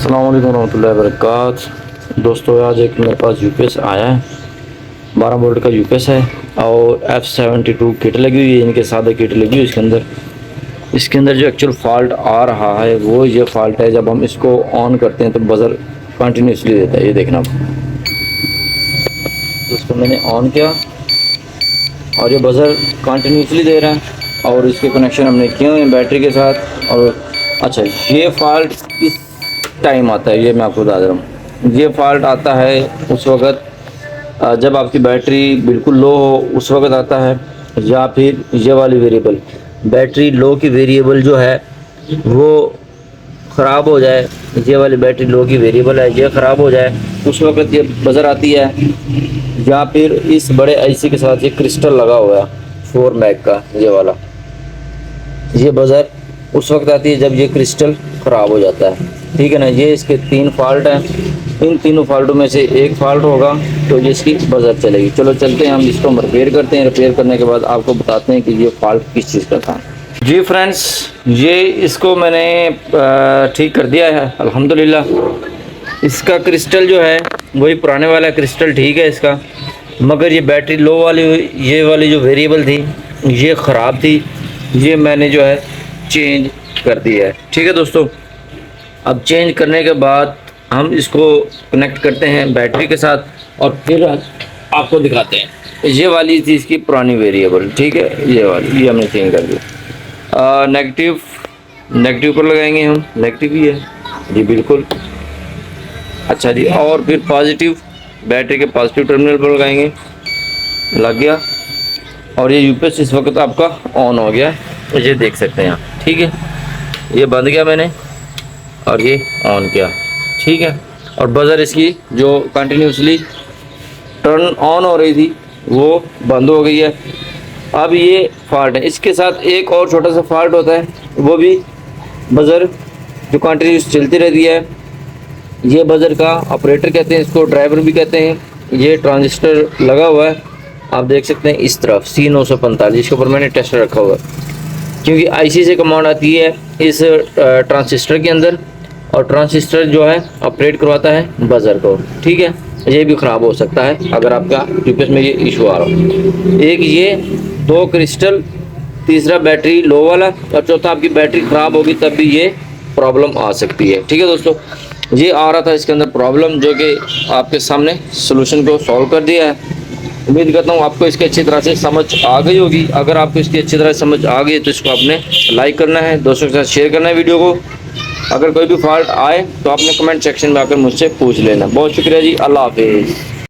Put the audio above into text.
अस्सलाम वालेकुम रहमतुल्लाहि व बरकातहू। दोस्तों आज एक मेरे पास यूपीएस आया है, 12 वोल्ट का यूपीएस है और F72 किट लगी हुई है, इनके साथ किट लगी हुई है। इसके अंदर जो एक्चुअल फॉल्ट आ रहा है वो ये फॉल्ट है, जब हम इसको ऑन करते हैं तो बज़र कंटिन्यूसली देता है। ये देखना आप, इसको मैंने ऑन किया और ये बज़र कंटिन्यूसली दे रहा है और इसके कनेक्शन हमने किए हुए हैं बैटरी के साथ। और अच्छा, ये फॉल्ट किस टाइम आता है ये मैं आपको बता दे रहा हूँ। ये फॉल्ट आता है उस वक़्त जब आपकी बैटरी बिल्कुल लो हो, उस वक़्त आता है, या फिर ये वाली वेरिएबल बैटरी लो की वेरिएबल जो है वो ख़राब हो जाए। ये वाली बैटरी लो की वेरिएबल है, ये ख़राब हो जाए, उस वक़्त ये बज़र आती है। या फिर इस बड़े आईसी के साथ ये क्रिस्टल लगा हुआ है 4 मैग का, ये वाला, ये बज़र उस वक्त आती है जब ये क्रिस्टल ख़राब हो जाता है। ठीक है ना, ये इसके 3 फॉल्ट हैं। इन तीनों फॉल्टों में से एक फॉल्ट होगा तो ये इसकी बज़र चलेगी। चलो चलते हैं, हम इसको रिपेयर करते हैं। रिपेयर करने के बाद आपको बताते हैं कि ये फॉल्ट किस चीज़ का था। जी फ्रेंड्स, ये इसको मैंने ठीक कर दिया है अल्हम्दुलिल्लाह। इसका क्रिस्टल जो है वही पुराने वाला क्रिस्टल ठीक है इसका, मगर ये बैटरी लो वाली, ये वाली जो वेरिएबल थी ये ख़राब थी, ये मैंने जो है चेंज कर दिया है। ठीक है दोस्तों, अब चेंज करने के बाद हम इसको कनेक्ट करते हैं बैटरी के साथ और फिर आपको दिखाते हैं। ये वाली थी इसकी पुरानी वेरिएबल, ठीक है, ये वाली, ये हमने चेंज कर दिया। नेगेटिव पर लगाएंगे हम, नेगेटिव ही है जी बिल्कुल। अच्छा जी, और फिर पॉजिटिव, बैटरी के पॉजिटिव टर्मिनल पर लगाएंगे, लग गया। और ये यूपीएस इस वक्त आपका ऑन हो गया, ये देख सकते हैं आप। ठीक है, ये बंद किया मैंने और ये ऑन किया, ठीक है। और बज़र इसकी जो कंटिन्यूसली टर्न ऑन हो रही थी वो बंद हो गई है। अब ये फॉल्ट है, इसके साथ एक और छोटा सा फॉल्ट होता है, वो भी बज़र जो कंटिन्यूस चलती रहती है। ये बज़र का ऑपरेटर कहते हैं, इसको ड्राइवर भी कहते हैं। ये ट्रांजिस्टर लगा हुआ है, आप देख सकते हैं इस तरफ C945, इसके ऊपर मैंने टेस्टर रखा हुआ है, क्योंकि आईसी से कमांड आती है इस ट्रांजिस्टर के अंदर, और ट्रांजिस्टर जो है ऑपरेट करवाता है बज़र को। ठीक है, ये भी ख़राब हो सकता है अगर आपका यूपीएस में ये इशू आ रहा हो। एक ये, 2 क्रिस्टल, तीसरा बैटरी लो वाला, और चौथा आपकी बैटरी ख़राब होगी तब भी ये प्रॉब्लम आ सकती है। ठीक है दोस्तों, ये आ रहा था इसके अंदर प्रॉब्लम, जो कि आपके सामने सोल्यूशन को सॉल्व कर दिया है। उम्मीद करता हूँ आपको इसकी अच्छी तरह से समझ आ गई होगी। अगर आपको इसकी अच्छी तरह से समझ आ गई तो इसको आपने लाइक करना है, दोस्तों के साथ शेयर करना है वीडियो को। अगर कोई भी फॉल्ट आए तो आपने कमेंट सेक्शन में आकर मुझसे पूछ लेना। बहुत शुक्रिया जी, अल्लाह हाफिज़।